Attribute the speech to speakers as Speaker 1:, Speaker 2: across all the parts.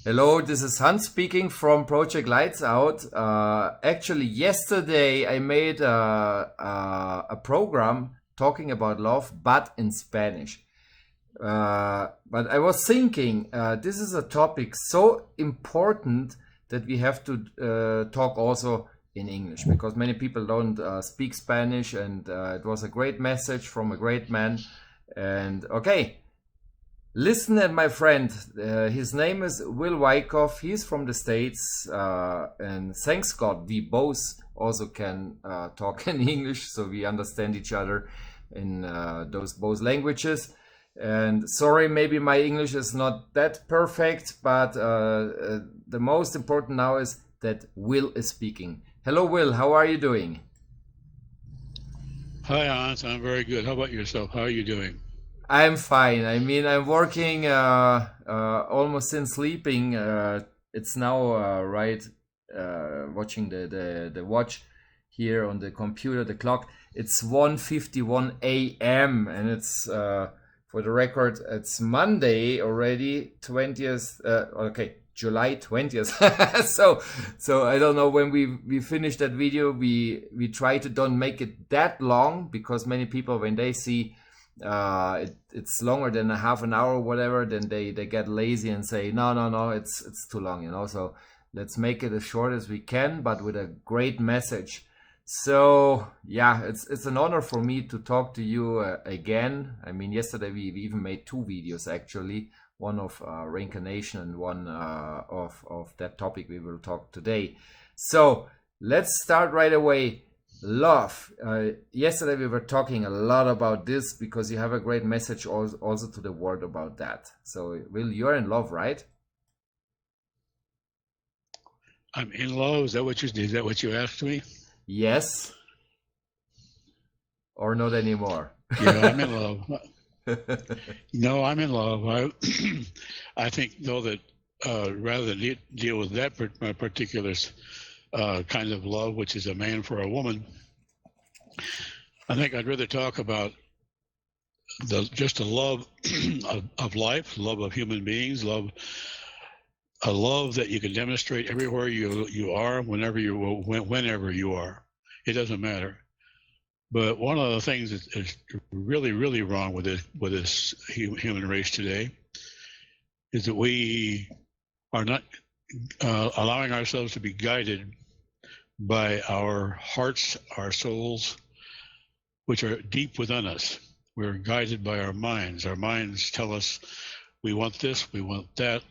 Speaker 1: Hello, this is Hans speaking from Project Lights Out. Actually, yesterday I made a program talking about love, but in Spanish. But I was thinking, this is a topic so important that we have to talk also in English because many people don't speak Spanish, and it was a great message from a great man. And okay. Listen, and my friend, his name is Wyckoff. He's from the States, and thanks God, we both also can talk in English, so we understand each other in those both languages. And sorry, maybe my English is not that perfect, but the most important now is that Will is speaking. Hello, Will. How are you doing?
Speaker 2: Hi, Hans. I'm very good. How about yourself? How are you doing?
Speaker 1: I'm fine. I mean, I'm working almost since sleeping. It's now watching the watch here on the computer, the clock. It's 1:51 a.m. and it's for the record, it's Monday already, 20th. Okay, July 20th. So I don't know when we finish that video. We try to don't make it that long because many people when they see it's longer than a half an hour or whatever, then they get lazy and say no, it's too long, so let's make it as short as we can but with a great message. So yeah, it's an honor for me to talk to you again. I mean, yesterday we even made two videos actually, one of reincarnation and one of that topic we will talk today. So let's start right away. Love. Yesterday we were talking a lot about this because you have a great message also to the world about that. So, Will, you're in love, right?
Speaker 2: I'm in love. Is that what you asked me?
Speaker 1: Yes. Or not anymore?
Speaker 2: Yeah, I'm in love. No, I'm in love. I think though that rather than deal with that particular kind of love, which is a man for a woman, I think I'd rather talk about just a love of life, love of human beings, a love that you can demonstrate everywhere you are, whenever you are. It doesn't matter. But one of the things that is really, really wrong with this human race today is that we are not allowing ourselves to be guided by our hearts, our souls, which are deep within us. We're guided by our minds. Our minds tell us we want this, we want that,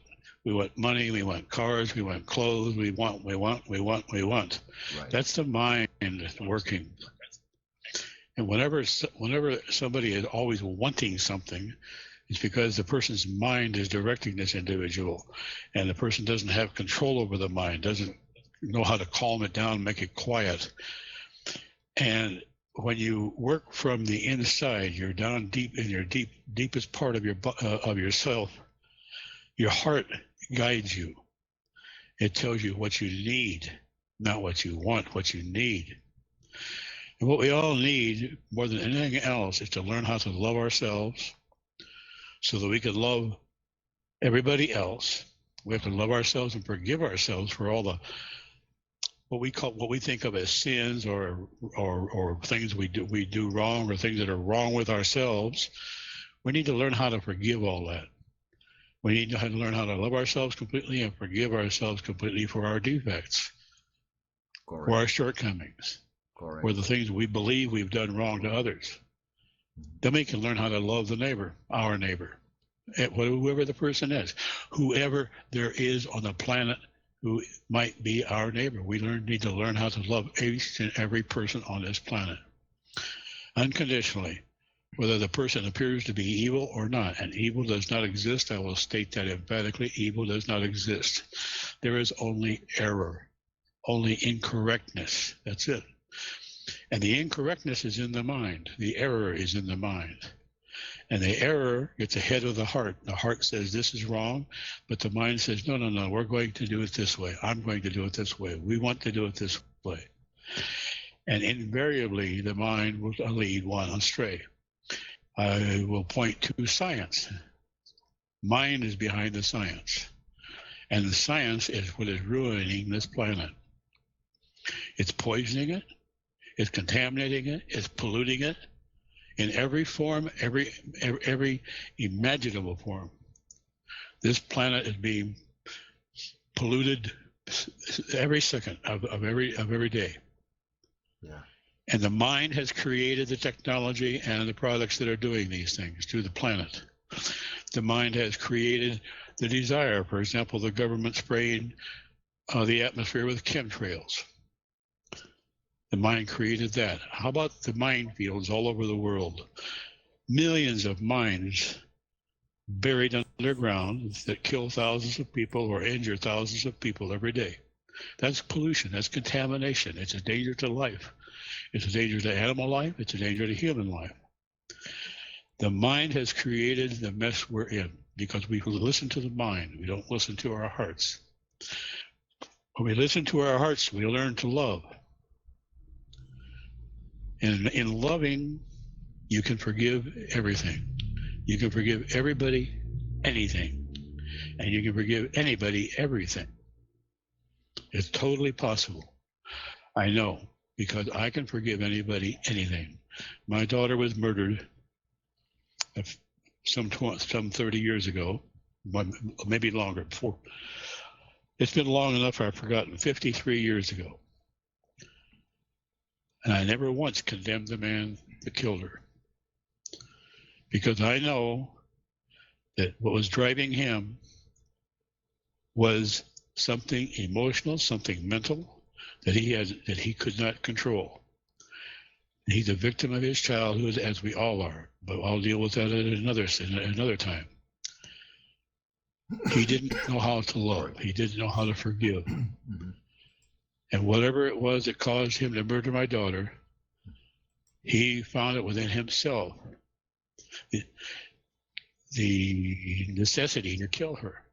Speaker 2: we want money, we want cars, we want clothes, we want. Right. That's the mind working. And whenever somebody is always wanting something, it's because the person's mind is directing this individual, and the person doesn't have control over the mind, doesn't know how to calm it down, make it quiet. And when you work from the inside, you're down deep in your deepest part of yourself. Your heart guides you. It tells you what you need, not what you want, what you need. And what we all need more than anything else is to learn how to love ourselves so that we can love everybody else. We have to love ourselves and forgive ourselves for all the what we think of as sins or things we do wrong, or things that are wrong with ourselves. We need to learn how to forgive all that. We need to learn how to love ourselves completely and forgive ourselves completely for our defects. Correct. For our shortcomings. Correct. For the things we believe we've done wrong to others. Then we can learn how to love the neighbor, our neighbor, whoever the person is, whoever there is on the planet who might be our neighbor. We need to learn how to love each and every person on this planet unconditionally, whether the person appears to be evil or not. And evil does not exist. I will state that emphatically. Evil does not exist. There is only error, only incorrectness. That's it. And the incorrectness is in the mind. The error is in the mind. And the error gets ahead of the heart. The heart says this is wrong, but the mind says, no, we're going to do it this way. I'm going to do it this way. We want to do it this way. And invariably, the mind will lead one astray. I will point to science. Mind is behind the science. And the science is what is ruining this planet. It's poisoning it, it's contaminating it, it's polluting it in every form, every imaginable form. This planet is being polluted every second of every day.
Speaker 1: Yeah.
Speaker 2: And the mind has created the technology and the products that are doing these things to the planet. The mind has created the desire. For example, the government spraying the atmosphere with chemtrails. The mind created that. How about the minefields all over the world? Millions of mines buried underground that kill thousands of people or injure thousands of people every day. That's pollution. That's contamination. It's a danger to life. It's a danger to animal life. It's a danger to human life. The mind has created the mess we're in because we listen to the mind. We don't listen to our hearts. When we listen to our hearts, we learn to love. And in loving, you can forgive everything. You can forgive everybody anything. And you can forgive anybody everything. It's totally possible. I know, because I can forgive anybody anything. My daughter was murdered some 30 years ago, maybe longer, before. It's been long enough I've forgotten, 53 years ago. And I never once condemned the man that killed her. Because I know that what was driving him was something emotional, something mental that he could not control. He's a victim of his childhood, as we all are, but I'll deal with that at another time. He didn't know how to love. He didn't know how to forgive. And whatever it was that caused him to murder my daughter, he found it within himself, the necessity to kill her.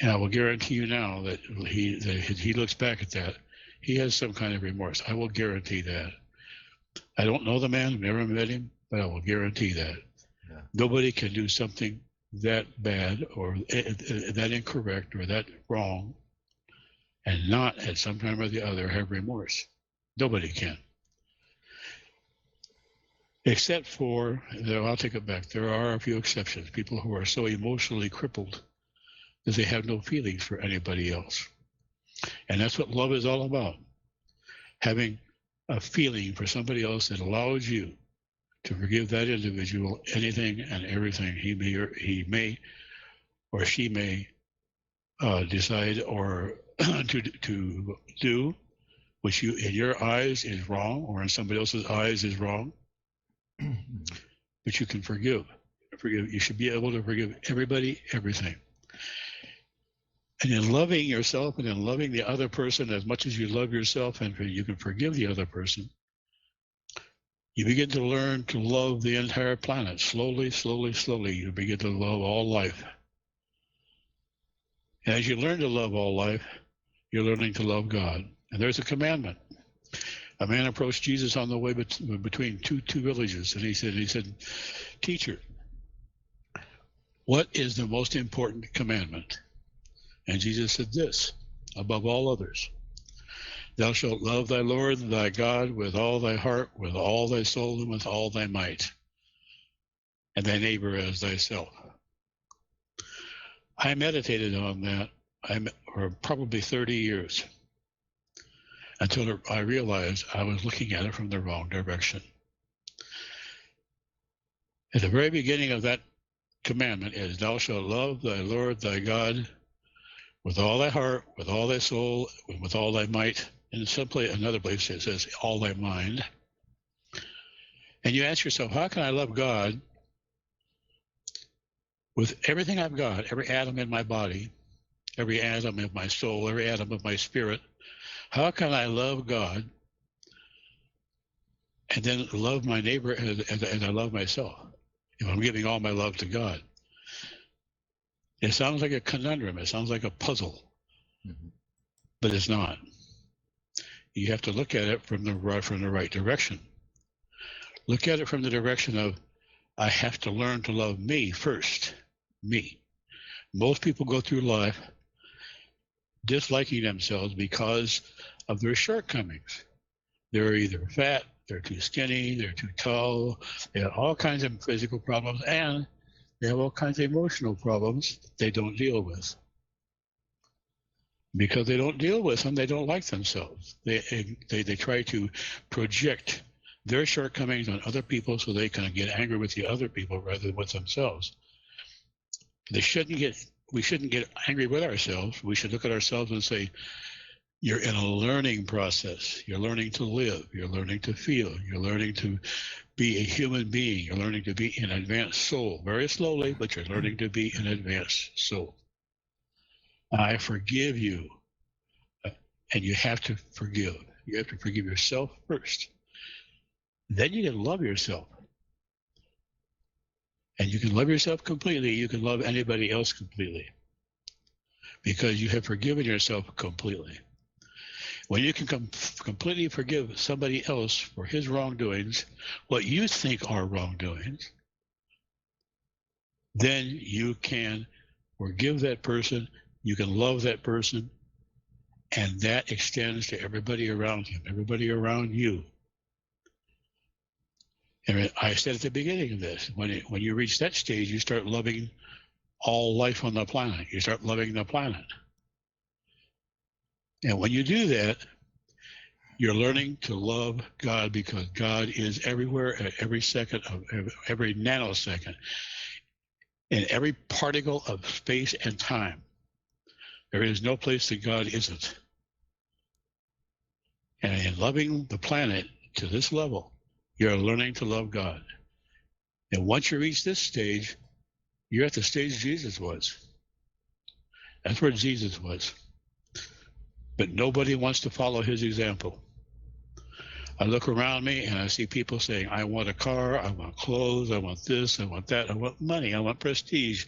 Speaker 2: And I will guarantee you now that he looks back at that, he has some kind of remorse. I will guarantee that. I don't know the man, I've never met him, but I will guarantee that. Yeah. Nobody can do something that bad or that incorrect or that wrong and not at some time or the other have remorse. Nobody can. Except for, I'll take it back, there are a few exceptions, people who are so emotionally crippled that they have no feelings for anybody else. And that's what love is all about. Having a feeling for somebody else that allows you to forgive that individual anything and everything he may or she may decide or to do, which you in your eyes is wrong or in somebody else's eyes is wrong. But you can forgive. You should be able to forgive everybody, everything. And in loving yourself and in loving the other person as much as you love yourself and you can forgive the other person, you begin to learn to love the entire planet. Slowly, slowly, slowly, you begin to love all life. And as you learn to love all life, you're learning to love God. And there's a commandment. A man approached Jesus on the way between two villages, and he said, "Teacher, what is the most important commandment?" And Jesus said this, above all others: "Thou shalt love thy Lord thy God with all thy heart, with all thy soul, and with all thy might, and thy neighbor as thyself." I meditated on that for probably 30 years until I realized I was looking at it from the wrong direction. At the very beginning of that commandment is, "Thou shalt love thy Lord thy God with all thy heart, with all thy soul, with all thy might." And simply another place it says, "all thy mind." And you ask yourself, how can I love God with everything I've got, every atom in my body, every atom of my soul, every atom of my spirit? How can I love God and then love my neighbor as I love myself if I'm giving all my love to God? It sounds like a conundrum. It sounds like a puzzle, but it's not. You have to look at it from the right direction. Look at it from the direction of, I have to learn to love me first, me. Most people go through life disliking themselves because of their shortcomings. They're either fat, they're too skinny, they're too tall, they have all kinds of physical problems, and they have all kinds of emotional problems they don't deal with. Because they don't deal with them, they don't like themselves. They try to project their shortcomings on other people so they can get angry with the other people rather than with themselves. We shouldn't get angry with ourselves. We should look at ourselves and say, you're in a learning process. You're learning to live. You're learning to feel. You're learning to be a human being. You're learning to be an advanced soul. Very slowly, but you're learning to be an advanced soul. I forgive you. And you have to forgive. You have to forgive yourself first. Then you can love yourself. And you can love yourself completely. You can love anybody else completely. Because you have forgiven yourself completely. When you can completely forgive somebody else for his wrongdoings, what you think are wrongdoings, then you can forgive that person, you can love that person, and that extends to everybody around him, everybody around you. And I said at the beginning of this, when you reach that stage, you start loving all life on the planet. You start loving the planet. And when you do that, you're learning to love God, because God is everywhere at every second of every nanosecond, in every particle of space and time. There is no place that God isn't. And in loving the planet to this level, you're learning to love God. And once you reach this stage, you're at the stage Jesus was. That's where Jesus was. But nobody wants to follow his example. I look around me and I see people saying, I want a car, I want clothes, I want this, I want that, I want money, I want prestige.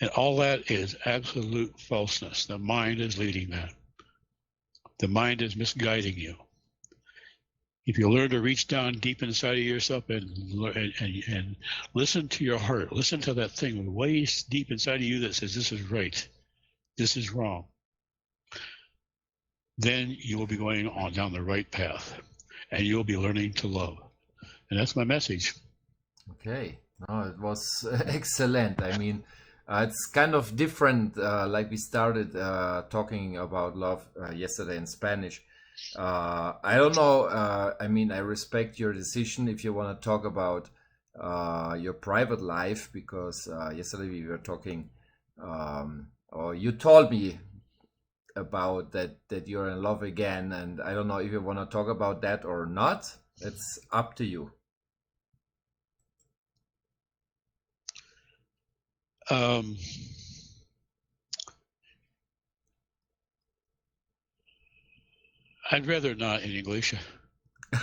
Speaker 2: And all that is absolute falseness. The mind is leading that. The mind is misguiding you. If you learn to reach down deep inside of yourself and listen to your heart, listen to that thing way deep inside of you that says, this is right, this is wrong, then you will be going on down the right path, and you'll be learning to love. And that's my message.
Speaker 1: Okay. No, it was excellent. I mean, it's kind of different, like we started talking about love yesterday in Spanish. I don't know. I mean, I respect your decision if you want to talk about your private life, because yesterday we were talking, or you told me about that you're in love again, and I don't know if you want to talk about that or not. It's up to you.
Speaker 2: I'd rather not in English.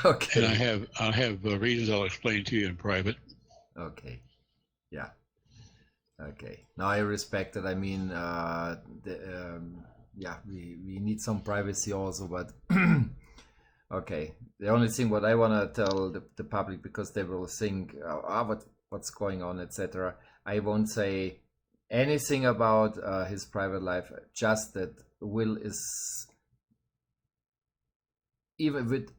Speaker 1: Okay.
Speaker 2: And I have reasons I'll explain to you in private.
Speaker 1: Okay. Yeah. Okay. Now I respect it. I mean, yeah, we need some privacy also, but okay. The only thing what I want to tell the public, because they will think, what's going on, etc. I won't say anything about his private life. Just that Will is, even with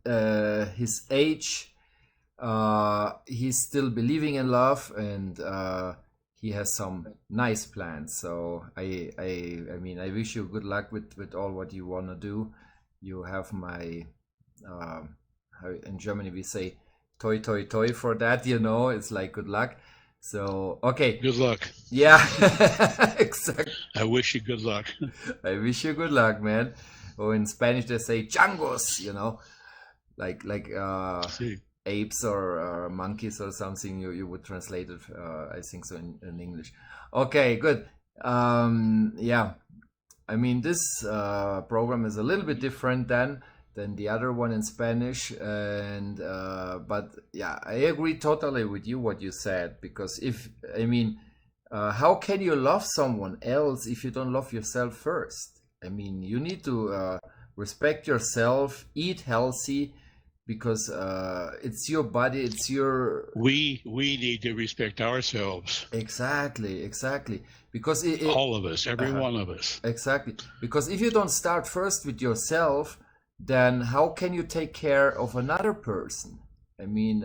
Speaker 1: his age, he's still believing in love, and he has some nice plans. So I mean, I wish you good luck with all what you want to do. You have my how in Germany we say toi toi toi for that, it's like good luck. So okay,
Speaker 2: good luck.
Speaker 1: Yeah. Exactly.
Speaker 2: I wish you good luck.
Speaker 1: I wish you good luck, man. Or in Spanish they say changos, like apes or monkeys or something. You would translate it, I think so, in English. Okay, good. Yeah, I mean, this program is a little bit different than the other one in Spanish, and but yeah, I agree totally with you what you said, because how can you love someone else if you don't love yourself first? I mean, you need to respect yourself, eat healthy, because it's your body, it's your
Speaker 2: We need to respect ourselves,
Speaker 1: exactly, because
Speaker 2: all of us, every
Speaker 1: uh-huh.
Speaker 2: one of us.
Speaker 1: Exactly. Because if you don't start first with yourself, then how can you take care of another person? I mean,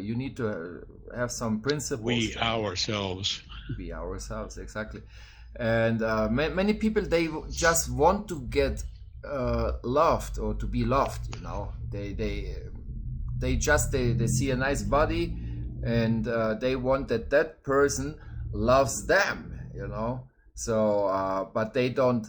Speaker 1: you need to have some principles
Speaker 2: We
Speaker 1: then.
Speaker 2: ourselves.
Speaker 1: Be ourselves, exactly. And many people, they just want to get loved or to be loved. You know, they see a nice body, and they want that person loves them. You know, so but they don't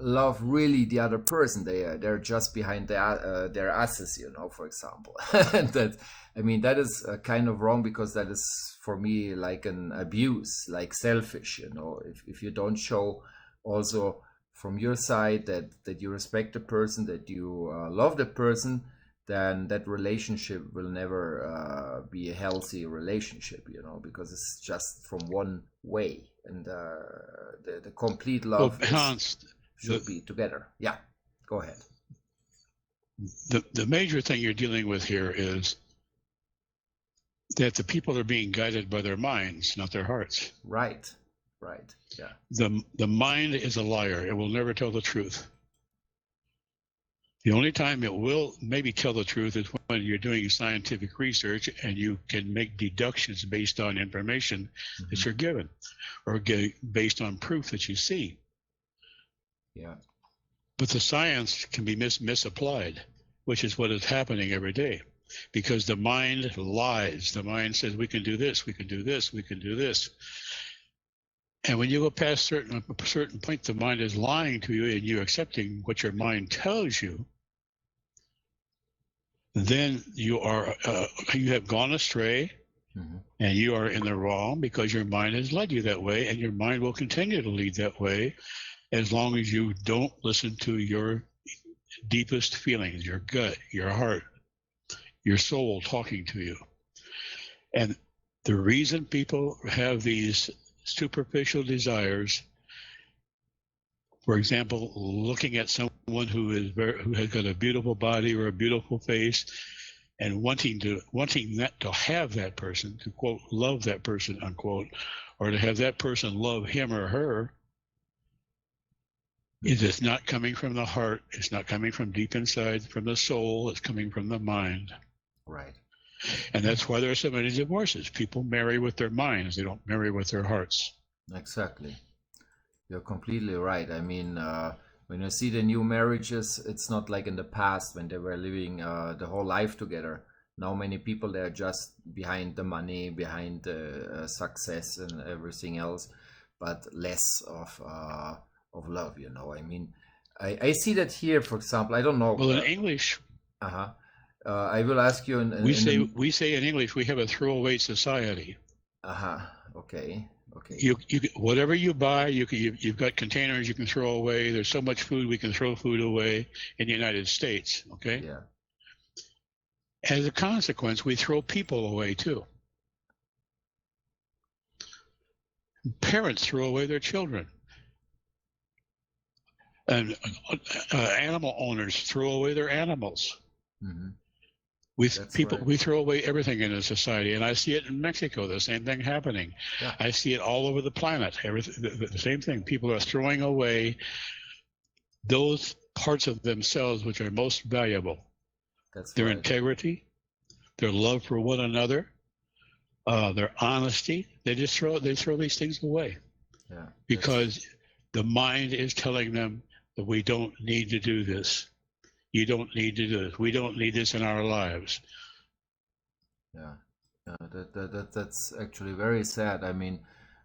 Speaker 1: love really the other person. They're just behind their asses, you know, for example. And that, I mean, that is kind of wrong, because that is for me like an abuse, like selfish, you know. If you don't show also from your side that you respect the person, that you love the person, then that relationship will never be a healthy relationship, you know, because it's just from one way, and the complete
Speaker 2: Well,
Speaker 1: love
Speaker 2: Hans,
Speaker 1: should be together. Yeah, go ahead.
Speaker 2: the major thing you're dealing with here is that the people are being guided by their minds, not their hearts.
Speaker 1: Right. Yeah.
Speaker 2: The mind is a liar. It will never tell the truth. The only time it will maybe tell the truth is when you're doing scientific research and you can make deductions based on information that you're given, or based on proof that you see.
Speaker 1: Yeah.
Speaker 2: But the science can be misapplied, which is what is happening every day, because the mind lies. The mind says, we can do this, we can do this, we can do this. And when you go past a certain point, the mind is lying to you and you're accepting what your mind tells you, then you have gone astray, and you are in the wrong, because your mind has led you that way, and your mind will continue to lead that way as long as you don't listen to your deepest feelings, your gut, your heart, your soul talking to you. And the reason people have these superficial desires, for example, looking at someone who has got a beautiful body or a beautiful face, and wanting that to have that person, to quote love that person unquote, or to have that person love him or her, it is not coming from the heart. It's not coming from deep inside, from the soul. It's coming from the mind.
Speaker 1: Right.
Speaker 2: And that's why there are so many divorces. People marry with their minds. They don't marry with their hearts.
Speaker 1: Exactly. You're completely right. I mean, when you see the new marriages, it's not like in the past when they were living the whole life together. Now many people, they're just behind the money, behind the success and everything else, but less of love, you know. I mean, I see that here, for example. I don't know.
Speaker 2: Well, in English,
Speaker 1: I will ask you.
Speaker 2: We say in English we have a throwaway society.
Speaker 1: Okay.
Speaker 2: You whatever you buy, you've got containers you can throw away. There's so much food we can throw food away in the United States. Okay.
Speaker 1: Yeah.
Speaker 2: As a consequence, we throw people away too. Parents throw away their children. And animal owners throw away their animals. We throw away everything in a society, and I see it in Mexico. The same thing happening.
Speaker 1: Yeah.
Speaker 2: I see it all over the planet. The same thing. People are throwing away those parts of themselves which are most valuable. Their integrity, their love for one another, their honesty. They throw these things away.
Speaker 1: Yeah.
Speaker 2: Because the mind is telling them that we don't need to do this. You don't need to do this. We don't need this in our lives.
Speaker 1: Yeah, that's actually very sad. I mean,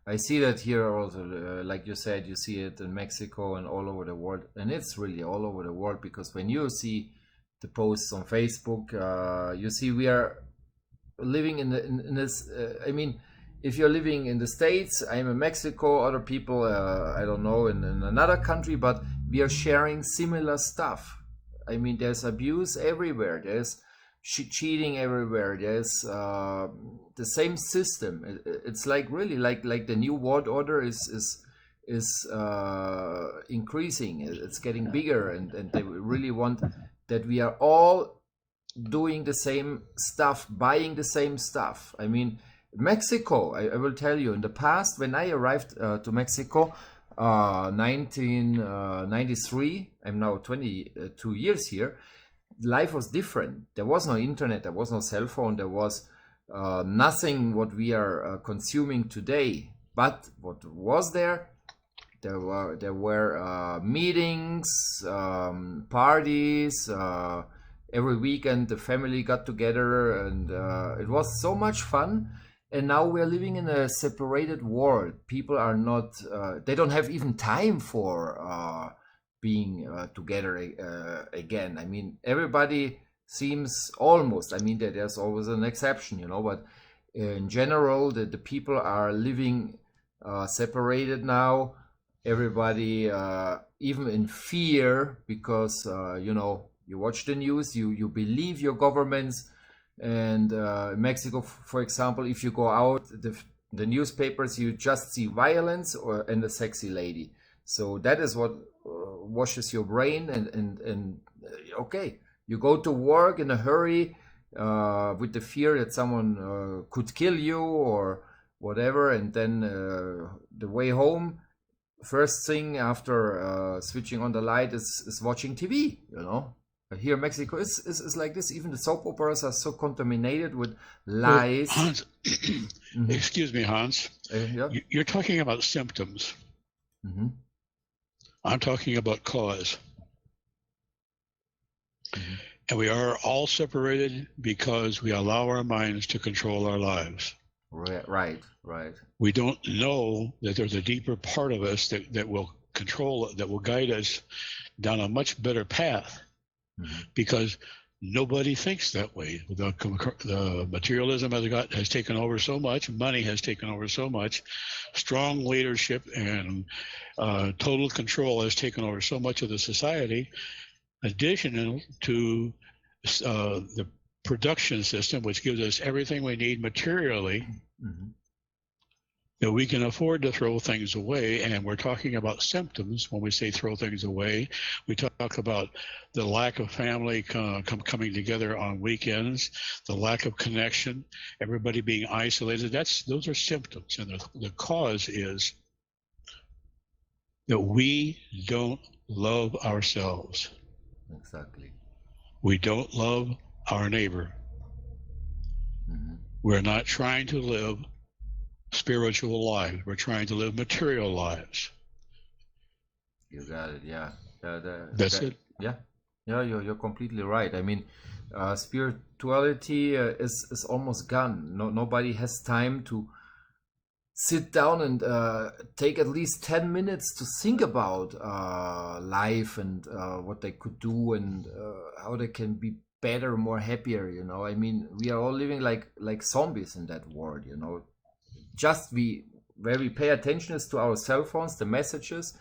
Speaker 1: I see that here also, like you said, you see it in Mexico and all over the world, and it's really all over the world, because when you see the posts on Facebook, you see we are living in this. I mean, if you're living in the States, I'm in Mexico, other people, I don't know, in another country, but we are sharing similar stuff. I mean, there's abuse everywhere. There's cheating everywhere. There's the same system. It's like really like the new world order is increasing. It's getting bigger, and they really want that we are all doing the same stuff, buying the same stuff. I mean, Mexico, I will tell you, in the past, when I arrived to Mexico, 1993, I'm now 22 years here, life was different. There was no internet, there was no cell phone, there was nothing what we are consuming today. But what was there? There were meetings, parties. Every weekend the family got together, and it was so much fun. And now we're living in a separated world. People are not. They don't have even time for being together again. I mean, everybody seems almost. I mean, there's always an exception, but in general, the people are living separated now. Everybody even in fear, because you watch the news, you believe your governments. And in Mexico, for example, if you go out the newspapers, you just see violence and a sexy lady. So that is what washes your brain. And okay, you go to work in a hurry with the fear that someone could kill you or whatever, and then the way home, first thing after switching on the light is watching TV. Here in Mexico is like this. Even the soap operas are so contaminated with lies.
Speaker 2: Hans, excuse me, Hans.
Speaker 1: Yeah.
Speaker 2: You're talking about symptoms.
Speaker 1: Mm-hmm.
Speaker 2: I'm talking about cause. Mm-hmm. And we are all separated because we allow our minds to control our lives.
Speaker 1: Right.
Speaker 2: We don't know that there's a deeper part of us that will control, that will guide us down a much better path. Mm-hmm. Because nobody thinks that way. The materialism has taken over so much. Money has taken over so much. Strong leadership and total control has taken over so much of the society. Additional to the production system, which gives us everything we need materially, mm-hmm. that we can afford to throw things away. And we're talking about symptoms when we say throw things away. We talk about the lack of family coming together on weekends, the lack of connection, everybody being isolated. Those are symptoms. And the cause is that we don't love ourselves.
Speaker 1: Exactly.
Speaker 2: We don't love our neighbor. Mm-hmm. We're not trying to live spiritual lives. We're trying to live material lives.
Speaker 1: You got it. Yeah.
Speaker 2: That's it.
Speaker 1: Yeah. You're completely right. I mean, spirituality is almost gone. Nobody has time to sit down and take at least 10 minutes to think about life and what they could do and how they can be better, more happier. I mean, we are all living like zombies in that world. Just where we pay attention is to our cell phones, the messages,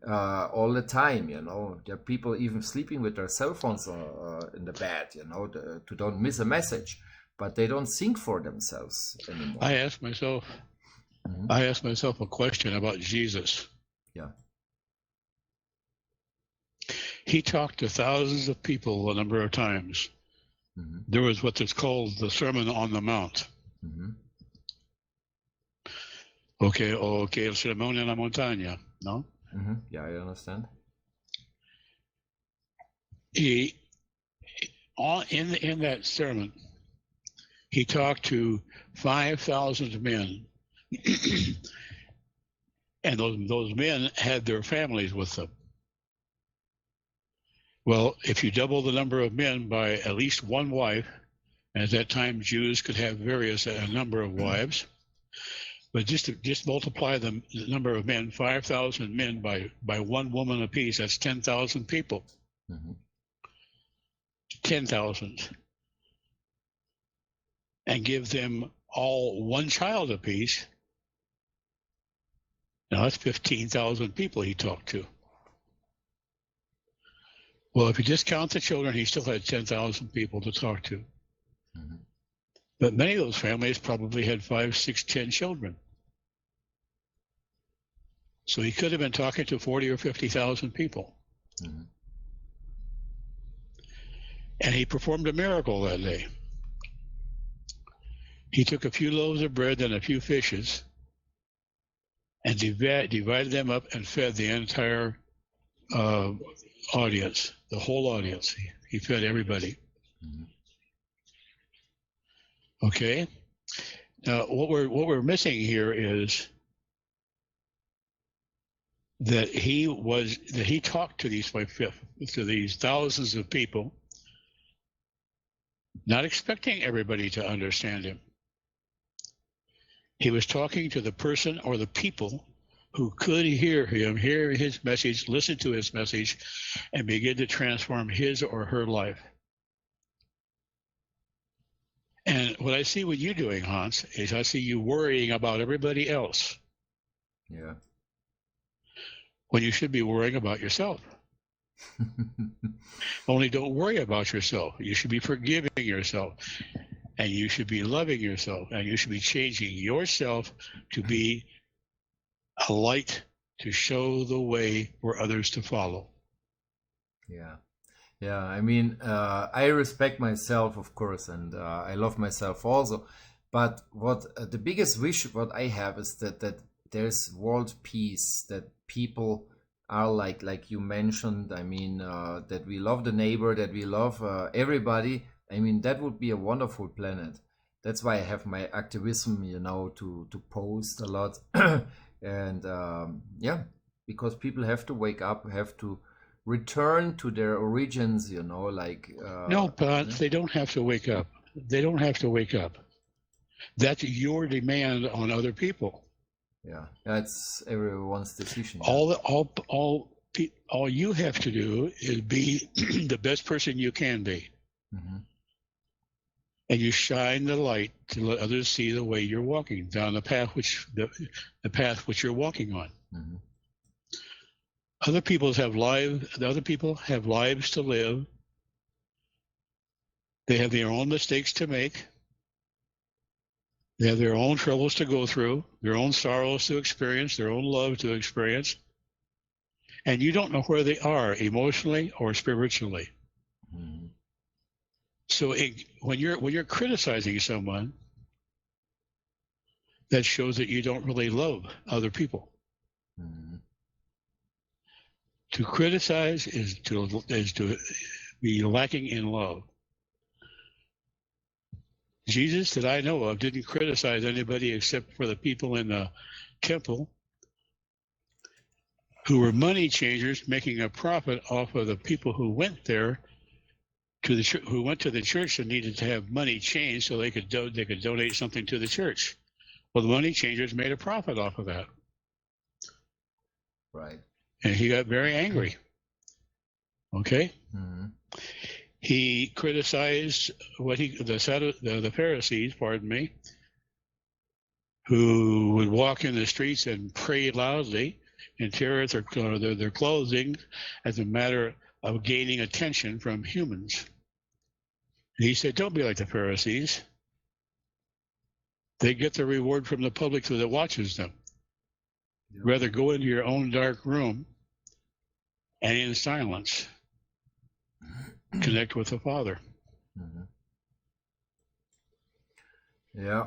Speaker 1: all the time. There are people even sleeping with their cell phones in the bed, to don't miss a message, but they don't think for themselves anymore.
Speaker 2: I ask myself a question about Jesus.
Speaker 1: Yeah.
Speaker 2: He talked to thousands of people a number of times. Mm-hmm. There was what is called the Sermon on the Mount. Mm-hmm. Okay, el sermón en la montaña, no?
Speaker 1: Mm-hmm. Yeah, I understand.
Speaker 2: In that sermon, he talked to 5,000 men, and those men had their families with them. Well, if you double the number of men by at least one wife, and at that time Jews could have a number of wives. But just multiply the number of men, 5,000 men by one woman apiece, that's 10,000 people. Mm-hmm. 10,000. And give them all one child apiece. Now that's 15,000 people he talked to. Well, if you just count the children, he still had 10,000 people to talk to. Mm-hmm. But many of those families probably had 5, 6, 10 children. So he could have been talking to 40 or 50,000 people. Mm-hmm. And he performed a miracle that day. He took a few loaves of bread and a few fishes and divided them up and fed the entire audience, the whole audience. He fed everybody. Okay. Now, what we're missing here is that he talked to these thousands of people, not expecting everybody to understand him. He was talking to the person or the people who could hear him, hear his message, listen to his message, and begin to transform his or her life. And what I see what you doing, Hans, is I see you worrying about everybody else.
Speaker 1: Yeah.
Speaker 2: When you should be worrying about yourself. Only don't worry about yourself. You should be forgiving yourself. And you should be loving yourself. And you should be changing yourself to be a light to show the way for others to follow.
Speaker 1: Yeah. Yeah, I mean, I respect myself, of course, and I love myself also. But what the biggest wish what I have is that there's world peace, that people are like you mentioned. I mean, that we love the neighbor, that we love everybody. I mean, that would be a wonderful planet. That's why I have my activism, to post a lot, and yeah, because people have to wake up, have to return to their origins, like
Speaker 2: No, but they don't have to wake up. They don't have to wake up. That's your demand on other people.
Speaker 1: Yeah, that's everyone's decision.
Speaker 2: All you have to do is be the best person you can be.
Speaker 1: Mm-hmm.
Speaker 2: And you shine the light to let others see the way you're walking down the path the path which you're walking on.
Speaker 1: Mm-hmm.
Speaker 2: Other people have lives to live. They have their own mistakes to make. They have their own troubles to go through, their own sorrows to experience, their own love to experience. And you don't know where they are emotionally or spiritually.
Speaker 1: Mm-hmm.
Speaker 2: So when you're criticizing someone, that shows that you don't really love other people.
Speaker 1: Mm-hmm.
Speaker 2: To criticize is to be lacking in love. Jesus, that I know of, didn't criticize anybody except for the people in the temple who were money changers, making a profit off of the people who went there who went to the church and needed to have money changed so they could donate something to the church. Well, the money changers made a profit off of that.
Speaker 1: Right.
Speaker 2: And he got very angry. Okay.
Speaker 1: Mm-hmm.
Speaker 2: He criticized the Pharisees, pardon me, who would walk in the streets and pray loudly and tear at their clothing as a matter of gaining attention from humans. And he said, don't be like the Pharisees. They get their reward from the public that watches them. Yeah. Rather go into your own dark room and in silence connect with the Father.
Speaker 1: Mm-hmm. Yeah.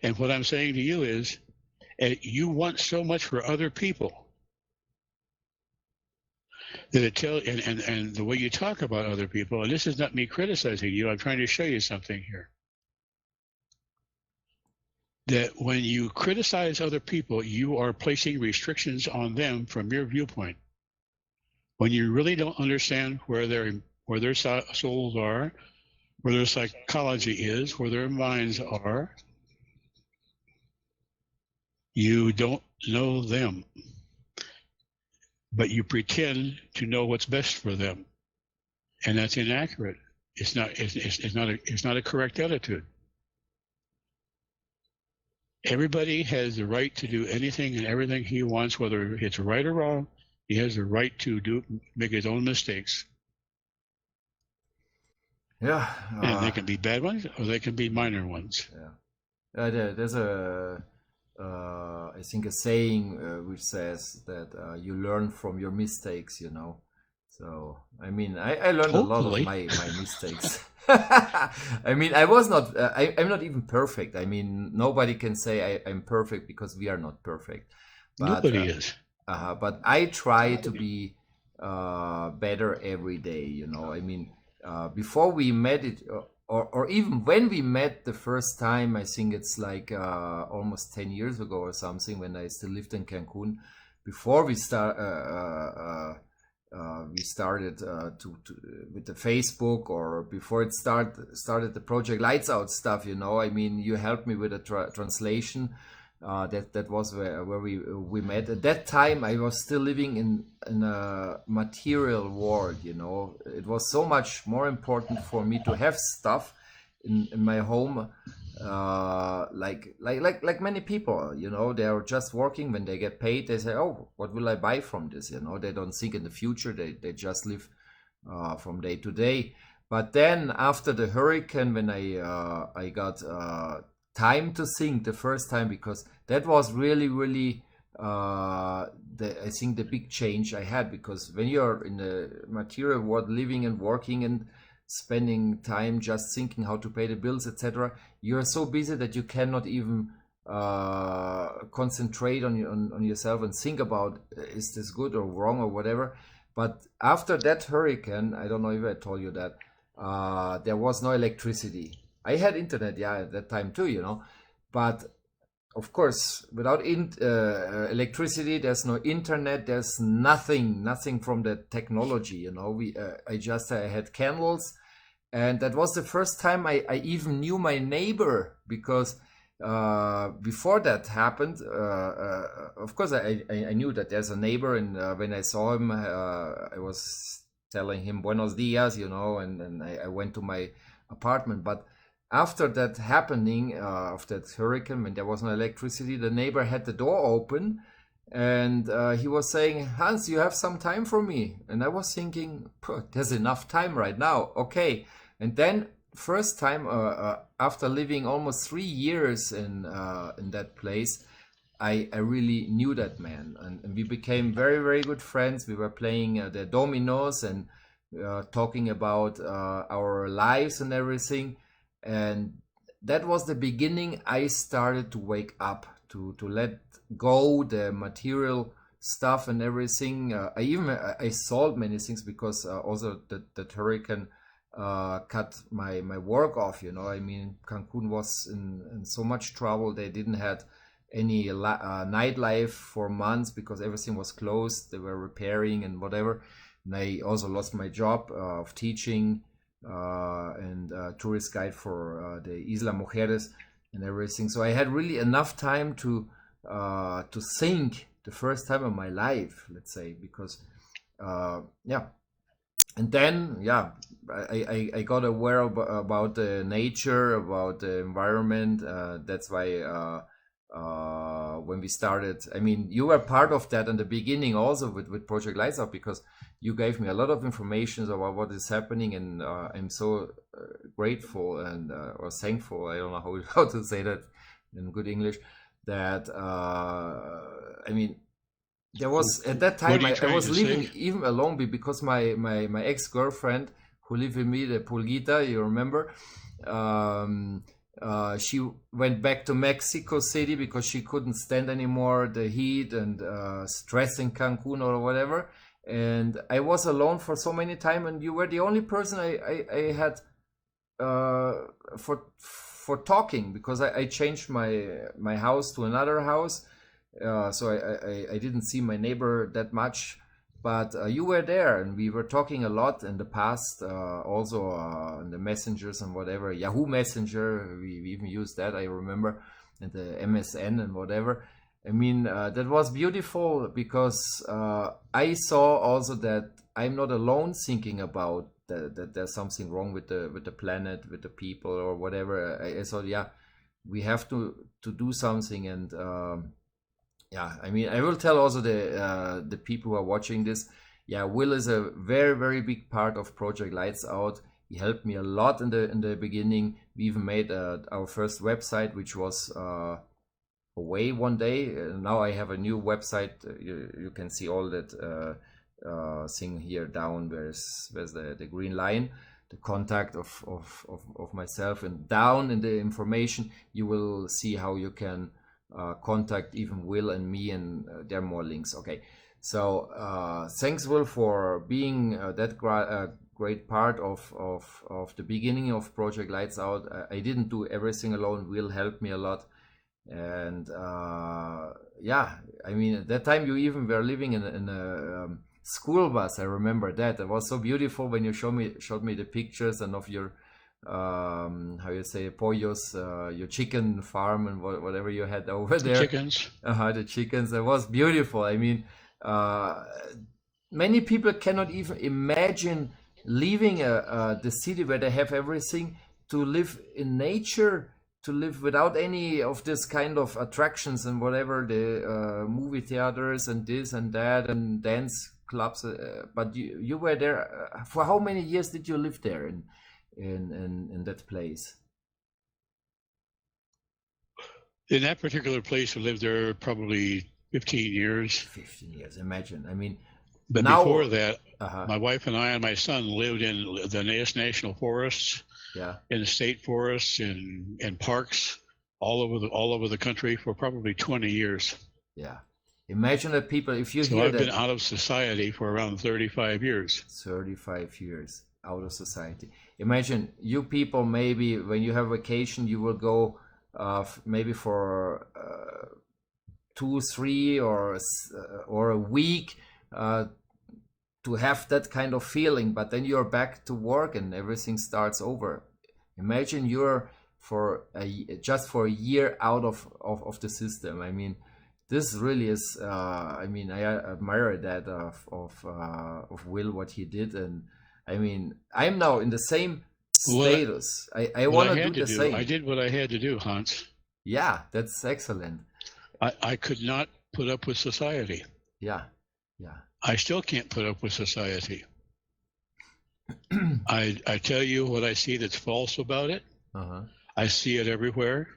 Speaker 2: And what I'm saying to you is, you want so much for other people that and the way you talk about other people, and this is not me criticizing you, I'm trying to show you something here. That when you criticize other people, you are placing restrictions on them from your viewpoint. When you really don't understand where their souls are, where their psychology is, where their minds are, you don't know them, but you pretend to know what's best for them, and that's inaccurate. It's not a correct attitude. Everybody has the right to do anything and everything he wants, whether it's right or wrong. He has the right to make his own mistakes.
Speaker 1: Yeah.
Speaker 2: And they can be bad ones or they can be minor ones.
Speaker 1: Yeah. There's I think a saying which says that you learn from your mistakes, So I mean, I learned a lot of
Speaker 2: Hopefully.
Speaker 1: my mistakes. I mean, I was not. I'm not even perfect. I mean, nobody can say I'm perfect because we are not perfect. But
Speaker 2: Nobody is.
Speaker 1: but I try to be better every day. You know, I mean, before we met it, or even when we met the first time, I think it's like almost 10 years ago or something, when I still lived in Cancun. Before we started with the Facebook, or before it started the Project Lights Out stuff. You know, I mean, you helped me with the translation. That was where we met. At that time, I was still living in a material world. You know, it was so much more important for me to have stuff in my home, like many people. You know, they are just working. When they get paid, they say, oh, what will I buy from this? You know, they don't think in the future. They just live from day to day. But then after the hurricane, when I got time to think the first time, because that was really I think the big change I had. Because when you're in the material world, living and working and spending time just thinking how to pay the bills, etc., you're so busy that you cannot even concentrate on yourself and think about, is this good or wrong or whatever. But after that hurricane, I don't know if I told you that, there was no electricity. I had internet, yeah, at that time too, you know, but of course, without electricity, there's no internet. There's nothing from the technology. You know, I had candles, and that was the first time I even knew my neighbor. Because before that happened, of course, I knew that there's a neighbor, and when I saw him, I was telling him buenos dias, you know, and I went to my apartment. But after that happening, of that hurricane, when there was no electricity, the neighbor had the door open, and he was saying, Hans, you have some time for me? And I was thinking, there's enough time right now, okay. And then first time, after living almost 3 years in that place, I really knew that man, and we became very good friends. We were playing the dominoes, and talking about our lives and everything. And that was the beginning. I started to wake up, to let go the material stuff and everything. I sold many things, because also that hurricane cut my work off. You know, I mean, Cancun was in so much trouble. They didn't had any nightlife for months, because everything was closed. They were repairing and whatever. And I also lost my job of teaching and tourist guide for the Isla Mujeres and everything. So I had really enough time to think the first time of my life, let's say, because yeah. And then I got aware about the nature, about the environment. That's why when we started, I mean, you were part of that in the beginning also with Project Lights Up, because you gave me a lot of information about what is happening. And I'm so grateful and or thankful, I don't know how to say that in good English, that I mean, there was at that
Speaker 2: What
Speaker 1: time
Speaker 2: are you
Speaker 1: I
Speaker 2: trying
Speaker 1: was
Speaker 2: to
Speaker 1: living
Speaker 2: say?
Speaker 1: even alone, because my ex-girlfriend who lived with me, the Pulguita, you remember, um, she went back to Mexico City because she couldn't stand anymore the heat and stress in Cancun or whatever. And I was alone for so many time, and you were the only person I had for talking, because I changed my house to another house. So I didn't see my neighbor that much. But you were there, and we were talking a lot in the past, also in the messengers and whatever. Yahoo Messenger, we even used that, I remember, and the MSN and whatever. I mean, that was beautiful, because I saw also that I'm not alone thinking about that there's something wrong with the planet, with the people, or whatever. I thought, yeah, we have to do something. And yeah, I mean, I will tell also the people who are watching this. Yeah, Will is a very big part of Project Lights Out. He helped me a lot in the beginning. We even made our first website, which was away one day. Now I have a new website. You can see all that thing here down. Where's the green line, the contact of myself, and down in the information you will see how you can contact even Will and me, and there are more links. Okay, so thanks Will for being that great part of the beginning of Project Lights Out. I didn't do everything alone. Will helped me a lot. And yeah, I mean, at that time you even were living in a school bus. I remember that. It was so beautiful when you showed me the pictures and of your how you say, pollos, your chicken farm, and whatever you had over there.
Speaker 2: Chickens.
Speaker 1: The chickens. It was beautiful. I mean, many people cannot even imagine leaving the city where they have everything, to live in nature, to live without any of this kind of attractions and whatever, the movie theaters and this and that and dance clubs. But you were there. For how many years did you live there in that place?
Speaker 2: In that particular place, I lived there probably 15 years.
Speaker 1: 15 years, imagine. I mean,
Speaker 2: but
Speaker 1: now,
Speaker 2: before that, my wife and I and my son lived in the national forests, in the state forests, in parks all over the country for probably 20 years.
Speaker 1: Yeah, imagine that people, if you
Speaker 2: so
Speaker 1: hear
Speaker 2: I've
Speaker 1: that,
Speaker 2: been out of society for around 35 years.
Speaker 1: 35 years out of society. Imagine you people, maybe when you have vacation, you will go maybe for 2, 3 or a week to have that kind of feeling, but then you're back to work and everything starts over. Imagine you're just for a year out of the system. I mean, this really is. I mean, I admire that of Will, what he did, and I mean, I'm now in the same status. I want to do the same.
Speaker 2: I did what I had to do, Hans.
Speaker 1: Yeah, that's excellent.
Speaker 2: I could not put up with society.
Speaker 1: Yeah.
Speaker 2: I still can't put up with society. I tell you what I see that's false about it. I see it everywhere.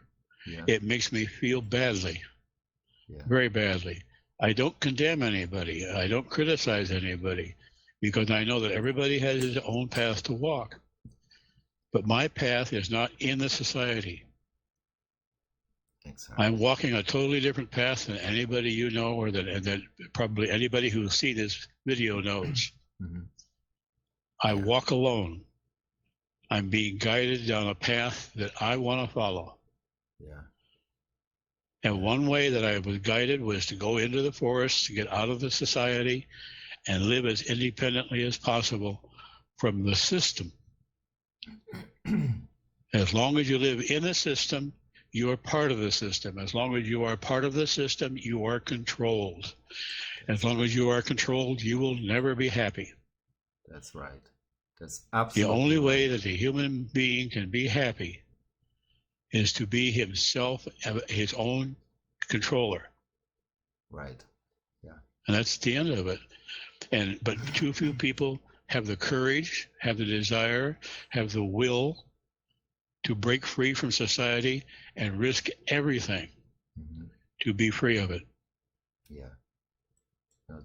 Speaker 2: Yeah. It makes me feel badly, very badly. I don't condemn anybody. I don't criticize anybody, because I know that everybody has his own path to walk. But my path is not in the society. Exactly. I'm walking a totally different path than anybody you know, or that probably anybody who will see this video knows. I walk alone. I'm being guided down a path that I want to follow. Yeah. And one way that I was guided was to go into the forest, to get out of the society, and live as independently as possible from the system. As long as you live in the system, you are part of the system. As long as you are part of the system, you are controlled. As long as you are controlled, you will never be happy.
Speaker 1: That's right. That's absolutely
Speaker 2: the only way that a human being can be happy is to be himself, his own controller.
Speaker 1: Right. Yeah.
Speaker 2: And that's the end of it. But too few people have the courage, have the desire, have the will to break free from society and risk everything to be free of it.
Speaker 1: Yeah. No,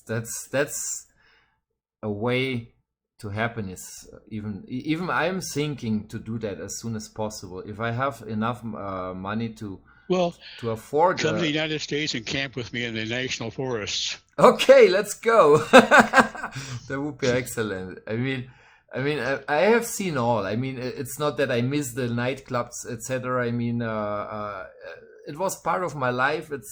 Speaker 1: that's a way to happiness. Even I'm thinking to do that as soon as possible. If I have enough money to afford.
Speaker 2: Come to the United States and camp with me in the national forests.
Speaker 1: Okay, let's go. That would be excellent. I mean, I have seen all. I mean, it's not that I miss the nightclubs, etc. I mean, it was part of my life. It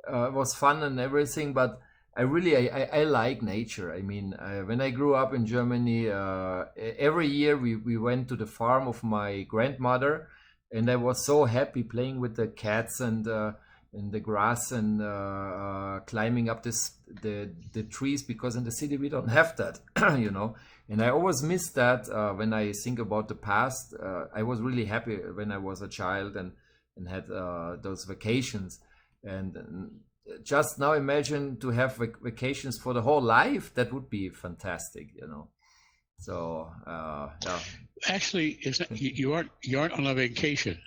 Speaker 1: was fun and everything, but I like nature. I mean, when I grew up in Germany, every year we went to the farm of my grandmother, and I was so happy playing with the cats and in the grass and climbing up the trees, because in the city we don't have that, you know. And I always miss that when I think about the past. I was really happy when I was a child and had those vacations. And just now imagine to have vacations for the whole life. That would be fantastic, you know. So yeah.
Speaker 2: Actually, you aren't on a vacation.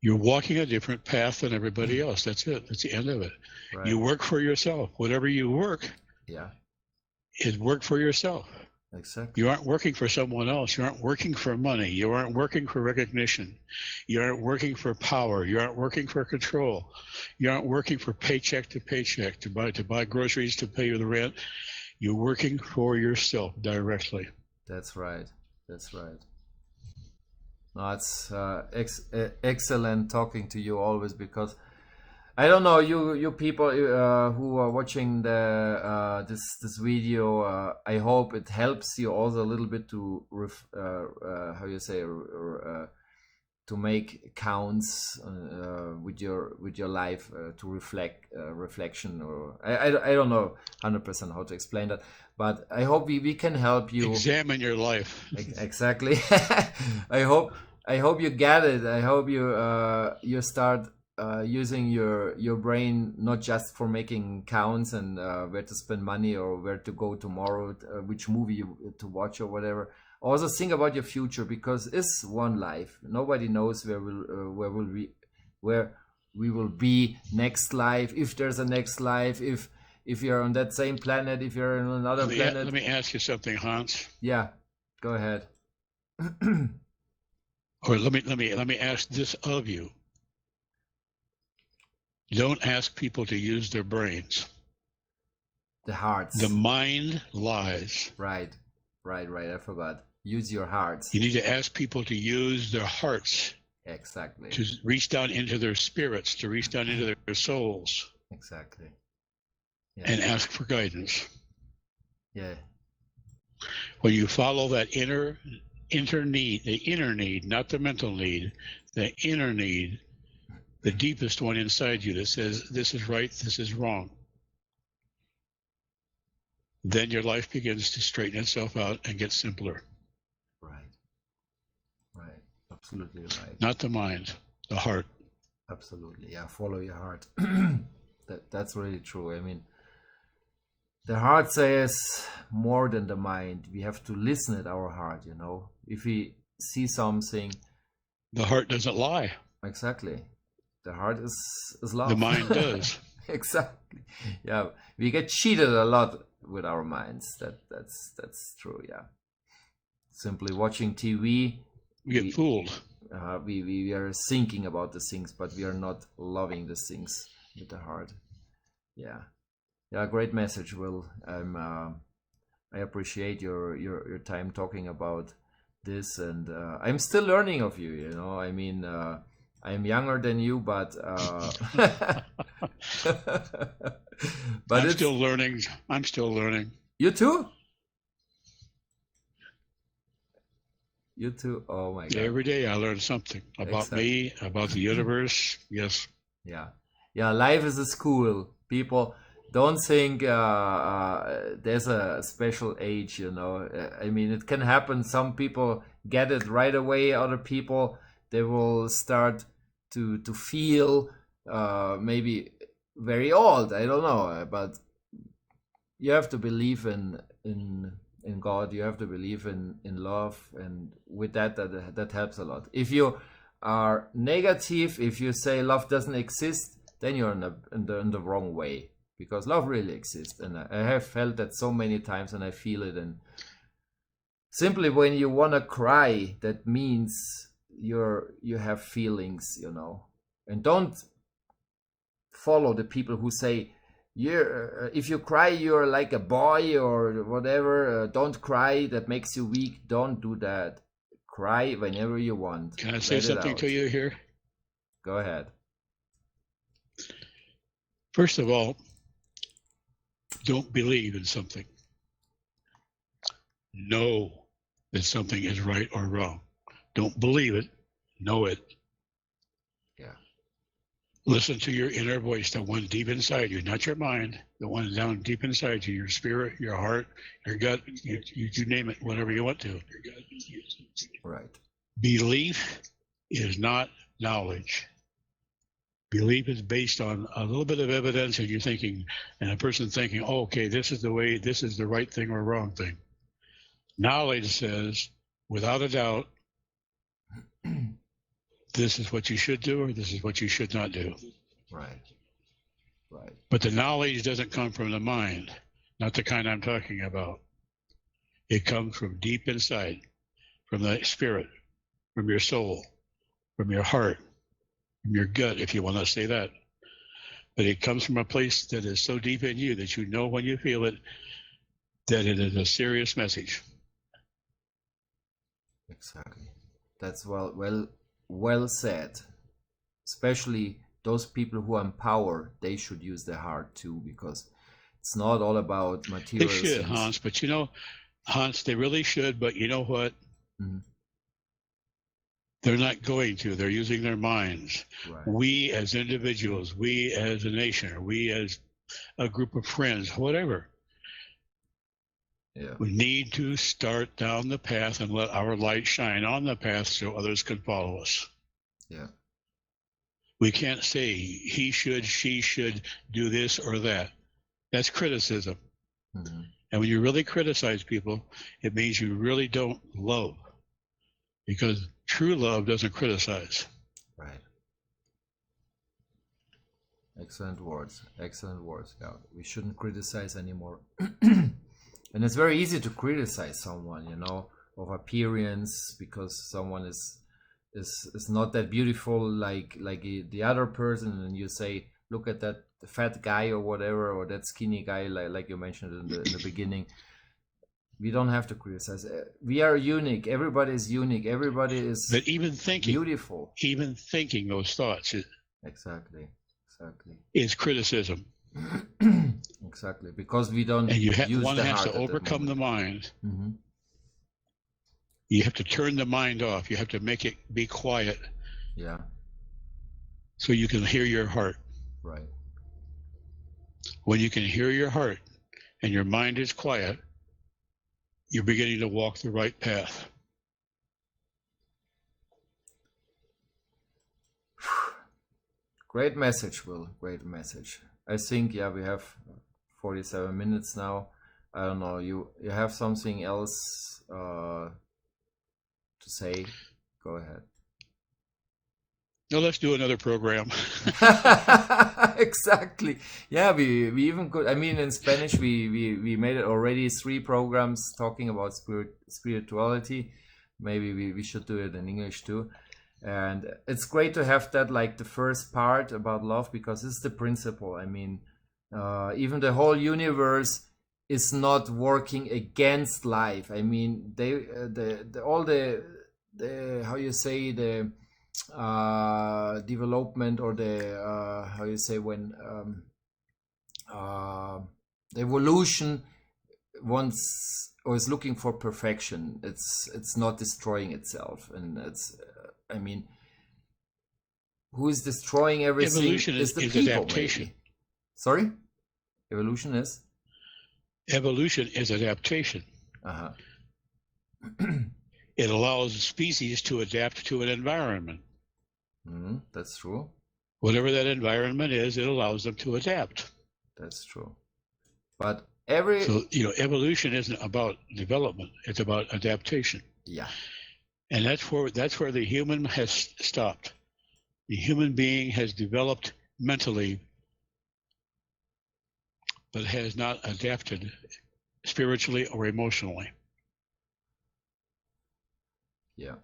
Speaker 2: You're walking a different path than everybody else. That's it. That's the end of it.
Speaker 1: Right.
Speaker 2: You work for yourself. Whatever you work,
Speaker 1: Yeah.
Speaker 2: is work for yourself.
Speaker 1: Exactly.
Speaker 2: You aren't working for someone else. You aren't working for money. You aren't working for recognition. You aren't working for power. You aren't working for control. You aren't working for paycheck to paycheck to buy groceries, to pay the rent. You're working for yourself directly.
Speaker 1: That's right. That's right. No, it's excellent talking to you always, because I don't know, you people who are watching this video. I hope it helps you also a little bit to how you say, to make counts with your life, to reflection, or I don't know 100% how to explain that, but I hope we can help you
Speaker 2: examine your life.
Speaker 1: exactly. I hope you get it. I hope you start using your brain, not just for making counts and where to spend money or where to go tomorrow, which movie to watch or whatever. Also think about your future, because it's one life. Nobody knows where we will be next life, if there's a next life, if you're on that same planet, if you're on another planet.
Speaker 2: Let me ask you something, Hans.
Speaker 1: Yeah, go ahead.
Speaker 2: Or let me ask this of you. Don't ask people to use their brains.
Speaker 1: The hearts.
Speaker 2: The mind lies.
Speaker 1: Right. I forgot. Use your hearts.
Speaker 2: You need to ask people to use their hearts.
Speaker 1: Exactly.
Speaker 2: To reach down into their spirits, to reach down into their souls.
Speaker 1: Exactly. Yeah.
Speaker 2: And ask for guidance.
Speaker 1: Yeah.
Speaker 2: When you follow that inner need, the inner need, not the mental need, the inner need, the deepest one inside you that says, this is right, this is wrong. Then your life begins to straighten itself out and get simpler.
Speaker 1: Right. Absolutely right.
Speaker 2: Not the mind, the heart.
Speaker 1: Absolutely. Yeah. Follow your heart. That's really true. I mean, the heart says more than the mind. We have to listen at our heart, you know. If we see something,
Speaker 2: the heart doesn't lie.
Speaker 1: Exactly. The heart is love.
Speaker 2: The mind does.
Speaker 1: Exactly. Yeah. We get cheated a lot with our minds. That's true. Yeah. Simply watching TV,
Speaker 2: we get fooled.
Speaker 1: We are thinking about the things, but we are not loving the things with the heart. Yeah. Great message, Will. I appreciate your time talking about this, and I'm still learning of you. You know, I mean, I'm younger than you, but but
Speaker 2: I'm still learning. I'm still learning.
Speaker 1: You too. You too. Oh my God.
Speaker 2: Every day I learn something about me, about the universe. Yes.
Speaker 1: Yeah. Life is a school. People don't think there's a special age, you know. I mean, it can happen. Some people get it right away. Other people, they will start to feel maybe very old. I don't know, but you have to believe in God. You have to believe in love, and with that helps a lot. If you are negative, if you say love doesn't exist, then you're in the wrong way, because love really exists, and I have felt that so many times, and I feel it. And simply when you want to cry, that means you have feelings, you know. And don't follow the people who say, if you cry, you're like a boy or whatever. Don't cry, that makes you weak. Don't do that. Cry whenever you want.
Speaker 2: Can I say something to you here?
Speaker 1: Go ahead.
Speaker 2: First of all, don't believe in something. Know that something is right or wrong. Don't believe it, know it.
Speaker 1: Yeah.
Speaker 2: Listen to your inner voice, the one deep inside you, not your mind, the one down deep inside you, your spirit, your heart, your gut, you name it, whatever you want to.
Speaker 1: Right.
Speaker 2: Belief is not knowledge. Belief is based on a little bit of evidence, and you're thinking, and a person thinking, oh, okay, this is the way, this is the right thing or wrong thing. Knowledge says, without a doubt, this is what you should do or this is what you should not do.
Speaker 1: Right. Right.
Speaker 2: But the knowledge doesn't come from the mind, not the kind I'm talking about. It comes from deep inside, from the spirit, from your soul, from your heart, from your gut, if you want to say that. But it comes from a place that is so deep in you that you know when you feel it that it is a serious message.
Speaker 1: Exactly. That's well said. Especially those people who are in power, they should use their heart too, because it's not all about
Speaker 2: They
Speaker 1: material
Speaker 2: should,
Speaker 1: things.
Speaker 2: Hans, but Hans, they really should, but you know what?
Speaker 1: Mhm.
Speaker 2: They're not going to. They're using their minds.
Speaker 1: Right.
Speaker 2: We as individuals, we as a nation, or we as a group of friends, whatever,
Speaker 1: Yeah.
Speaker 2: we need to start down the path and let our light shine on the path so others can follow us.
Speaker 1: Yeah.
Speaker 2: We can't say he should, she should do this or that. That's criticism.
Speaker 1: Mhm.
Speaker 2: And when you really criticize people, it means you really don't love. Because true love doesn't criticize.
Speaker 1: Right. Excellent words. Excellent words. Yeah. We shouldn't criticize anymore. And it's very easy to criticize someone, of appearance, because someone is not that beautiful like the other person, and you say, look at that fat guy or whatever, or that skinny guy, like you mentioned in the beginning. We don't have to criticize. We are unique. Everybody is unique. Everybody is
Speaker 2: But even
Speaker 1: beautiful.
Speaker 2: thinking those thoughts
Speaker 1: Exactly.
Speaker 2: is criticism.
Speaker 1: Exactly, because we don't
Speaker 2: And
Speaker 1: use
Speaker 2: one
Speaker 1: the
Speaker 2: has
Speaker 1: heart
Speaker 2: to overcome the mind.
Speaker 1: Mm-hmm.
Speaker 2: You have to turn the mind off. You have to make it be quiet.
Speaker 1: Yeah.
Speaker 2: So you can hear your heart.
Speaker 1: Right.
Speaker 2: When you can hear your heart and your mind is quiet, you're beginning to walk the right path.
Speaker 1: Great message, Will. Great message. I think, we have 47 minutes now. I don't know. You have something else to say? Go ahead.
Speaker 2: No, let's do another program.
Speaker 1: Exactly. Yeah, we even could. I mean, in Spanish, we made it already 3 programs talking about spirituality. Maybe we should do it in English too. And it's great to have that, like the first part about love, because it's the principle. I mean, even the whole universe is not working against life. I mean, all the how you say, the development, or the how you say, when the evolution wants or is looking for perfection. It's not destroying itself, and it's I mean, who is destroying everything?
Speaker 2: Evolution is
Speaker 1: the people,
Speaker 2: adaptation.
Speaker 1: maybe. Sorry, evolution is
Speaker 2: adaptation.
Speaker 1: Uh-huh.
Speaker 2: It allows species to adapt to an environment.
Speaker 1: That's true.
Speaker 2: Whatever that environment is, it allows them to adapt.
Speaker 1: That's true. But
Speaker 2: so evolution isn't about development; it's about adaptation.
Speaker 1: Yeah.
Speaker 2: And that's where the human has stopped. The human being has developed mentally, but has not adapted spiritually or emotionally.
Speaker 1: Yeah.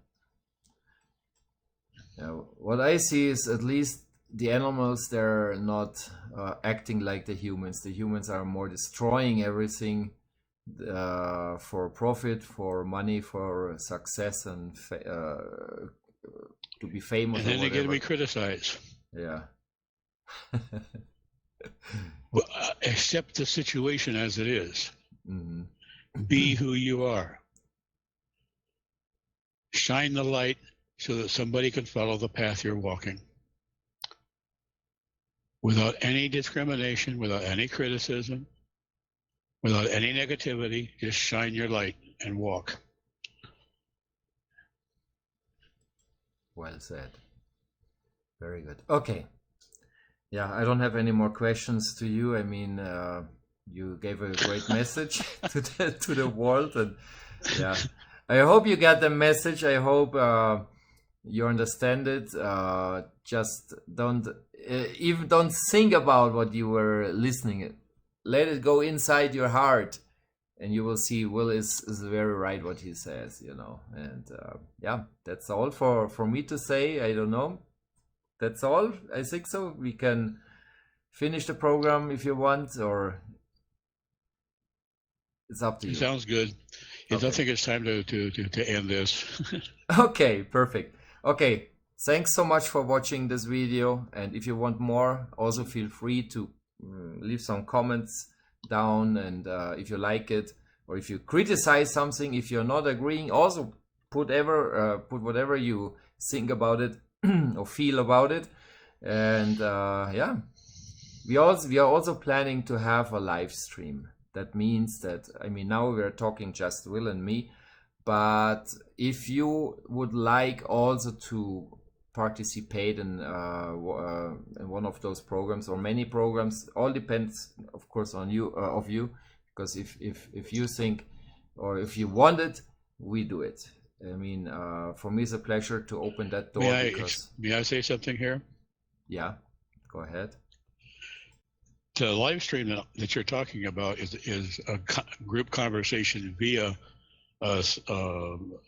Speaker 1: What I see is, at least the animals, they're not acting like the humans. The humans are more destroying everything for profit, for money, for success, and to be famous.
Speaker 2: And then they're going to be criticized.
Speaker 1: Yeah.
Speaker 2: Well, accept the situation as it is.
Speaker 1: Mm-hmm.
Speaker 2: Be who you are. Shine the light so that somebody can follow the path you're walking. Without any discrimination, without any criticism, without any negativity, just shine your light and walk.
Speaker 1: Well said. Very good. Okay. Yeah, I don't have any more questions to you. I mean, you gave a great message to the world, and yeah, I hope you got the message. I hope you understand it. Just don't even don't think about what you were listening it. Let it go inside your heart, and you will see Will is very right what he says, you know. And yeah, that's all for me to say. I don't know. That's all. I think so. We can finish the program if you want, or it's up to
Speaker 2: It
Speaker 1: you.
Speaker 2: sounds good. Yes, I
Speaker 1: Okay.
Speaker 2: think it's time to end this.
Speaker 1: Okay, perfect. Okay, thanks so much for watching this video. And if you want more, also feel free to leave some comments down. And if you like it, or if you criticize something, if you're not agreeing, also put whatever you think about it or feel about it. And yeah, we are also planning to have a live stream. That means that, I mean, now we're talking just Will and me, but if you would like also to participate in one of those programs or many programs, all depends, of course, on you, because if you think or if you want it, we do it. I mean, for me, it's a pleasure to open that door because,
Speaker 2: May I say something here?
Speaker 1: yeah, go ahead.
Speaker 2: The live stream that you're talking about is a group conversation via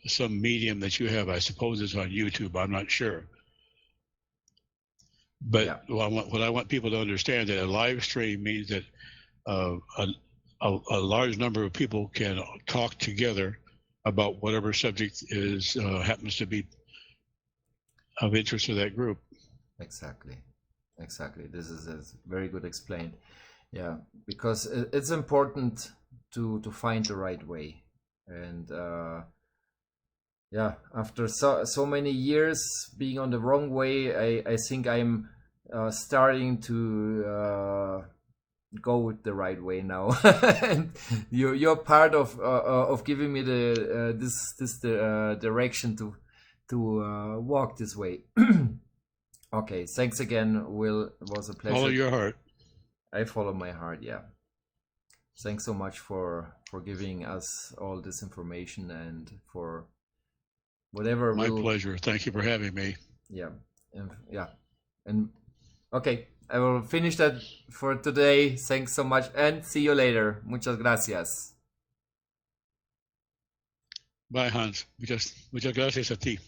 Speaker 2: some medium that you have. I suppose it's on YouTube. I'm not sure. But
Speaker 1: Yeah.
Speaker 2: what I want people to understand that a live stream means that a large number of people can talk together about whatever subject is happens to be of interest to that group.
Speaker 1: Exactly. This is very good explained. Yeah, because it's important to find the right way. And yeah, after so many years being on the wrong way, I think I'm starting to go with the right way now. And you're part of giving me the this direction to walk this way. Okay, thanks again, Will. It was a pleasure.
Speaker 2: Follow your heart.
Speaker 1: I follow my heart, yeah. Thanks so much for giving us all this information and for whatever.
Speaker 2: My pleasure. Thank you for having me.
Speaker 1: Yeah, and okay, I will finish that for today. Thanks so much, and see you later. Muchas gracias.
Speaker 2: Bye, Hans. Muchas gracias a ti.